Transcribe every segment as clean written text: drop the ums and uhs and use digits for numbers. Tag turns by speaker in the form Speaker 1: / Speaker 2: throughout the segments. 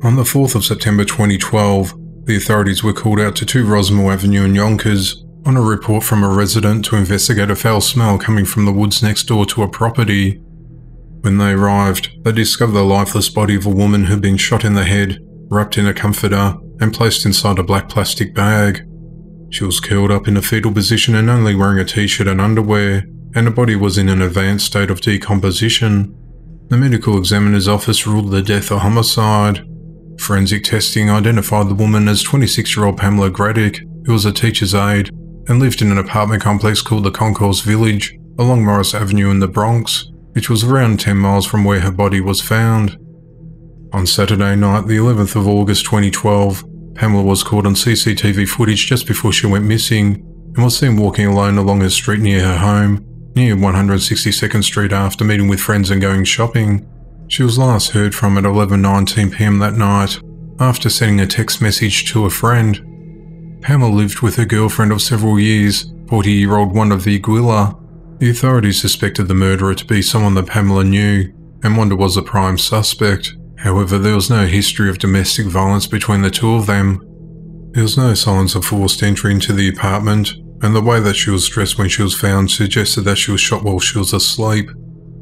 Speaker 1: On the 4th of September 2012, the authorities were called out to 2 Rosemont Avenue in Yonkers on a report from a resident to investigate a foul smell coming from the woods next door to a property. When they arrived, they discovered the lifeless body of a woman who had been shot in the head, wrapped in a comforter, and placed inside a black plastic bag. She was curled up in a fetal position and only wearing a t-shirt and underwear, and her body was in an advanced state of decomposition. The medical examiner's office ruled the death a homicide. Forensic testing identified the woman as 26-year-old Pamela Graddick, who was a teacher's aide and lived in an apartment complex called the Concourse Village along Morris Avenue in the Bronx, which was around 10 miles from where her body was found. On Saturday night, the 11th of August 2012, Pamela was caught on CCTV footage just before she went missing and was seen walking alone along a street near her home, near 162nd Street after meeting with friends and going shopping. She was last heard from at 11:19 p.m. that night, after sending a text message to a friend. Pamela lived with her girlfriend of several years, 40-year-old Wanda Viguilla. The authorities suspected the murderer to be someone that Pamela knew, and Wanda was the prime suspect. However, there was no history of domestic violence between the two of them. There was no signs of forced entry into the apartment, and the way that she was dressed when she was found suggested that she was shot while she was asleep.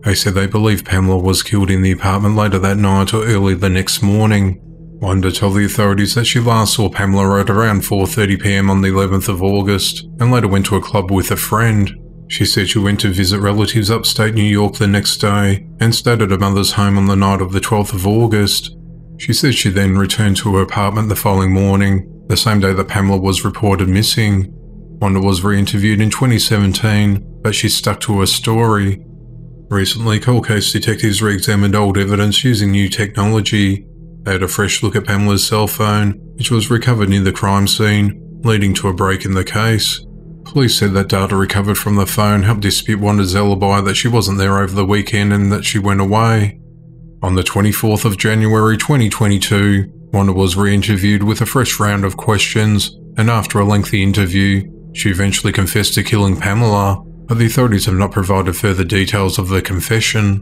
Speaker 1: They said they believe Pamela was killed in the apartment later that night or early the next morning. Wanda told the authorities that she last saw Pamela at around 4:30 p.m. on the 11th of August, and later went to a club with a friend. She said she went to visit relatives upstate New York the next day and stayed at her mother's home on the night of the 12th of August. She said she then returned to her apartment the following morning, the same day that Pamela was reported missing. Wanda was re-interviewed in 2017, but she stuck to her story. Recently, cold case detectives re-examined old evidence using new technology. They had a fresh look at Pamela's cell phone, which was recovered near the crime scene, leading to a break in the case. Police said that data recovered from the phone helped dispute Wanda's alibi that she wasn't there over the weekend and that she went away. On the 24th of January 2022, Wanda was re-interviewed with a fresh round of questions, and after a lengthy interview, she eventually confessed to killing Pamela, but the authorities have not provided further details of the confession.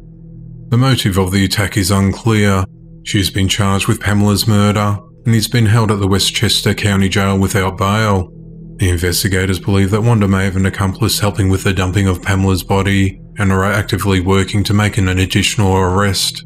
Speaker 1: The motive of the attack is unclear. She has been charged with Pamela's murder and has been held at the Westchester County Jail without bail. The investigators believe that Wanda may have an accomplice helping with the dumping of Pamela's body and are actively working to make an additional arrest.